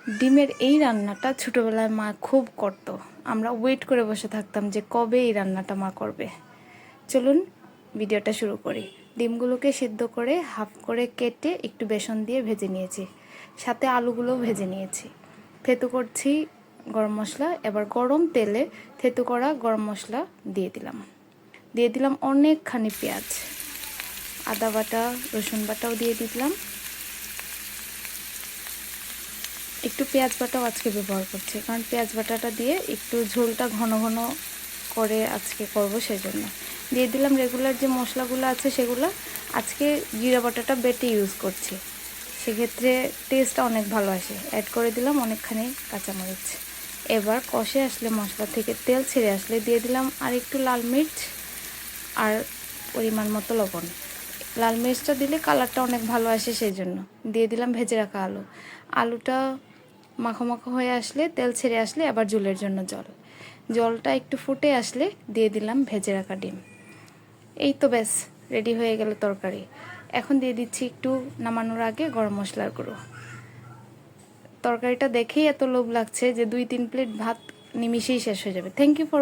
ডিমের এই রান্নাটা ছোটোবেলায় মা খুব করতো। আমরা ওয়েট করে বসে থাকতাম যে কবে এই রান্নাটা মা করবে। চলুন ভিডিওটা শুরু করি। ডিমগুলোকে সিদ্ধ করে হাফ করে কেটে একটু বেসন দিয়ে ভেজে নিয়েছি, সাথে আলুগুলোও ভেজে নিয়েছি। থেতু করছি গরম মশলা। এবার গরম তেলে থেতু করা গরম মশলা দিয়ে দিলাম অনেকখানি পেঁয়াজ, আদা বাটা, রসুন বাটাও দিয়ে দিলাম। একটু পেঁয়াজ বাটাও আজকে ব্যবহার করছি, কারণ পেঁয়াজ বাটাটা দিয়ে একটু ঝোলটা ঘন ঘন করে আজকে করব, সেজন্য দিয়ে দিলাম। রেগুলার যে মশলাগুলো আছে সেগুলো আজকে জিরা বাটাটা বেটে ইউজ করছি, সেক্ষেত্রে টেস্টটা অনেক ভালো আসে। অ্যাড করে দিলাম অনেকখানি কাঁচামরিচ। এবার কষে আসলে, মশলা থেকে তেল ছেড়ে আসলে দিয়ে দিলাম আর একটু লাল মির্চ আর পরিমাণ মতো লবণ। লাল মির্চটা দিলে কালারটা অনেক ভালো আসে, সেই জন্য দিয়ে দিলাম ভেজে রাখা আলুটা মাখো মাখো হয়ে আসলে, তেল ছেড়ে আসলে আবার ঝোলের জন্য জলটা একটু ফুটে আসলে দিয়ে দিলাম ভেজে রাখা ডিম। এই তো ব্যাস, রেডি হয়ে গেল তরকারি। এখন দিয়ে দিচ্ছি একটু নামানোর আগে গরম মশলার গুঁড়ো। তরকারিটা দেখেই এত লোভ লাগছে যে 2-3 প্লেট ভাত নিমিশেই শেষ হয়ে যাবে। Thank you for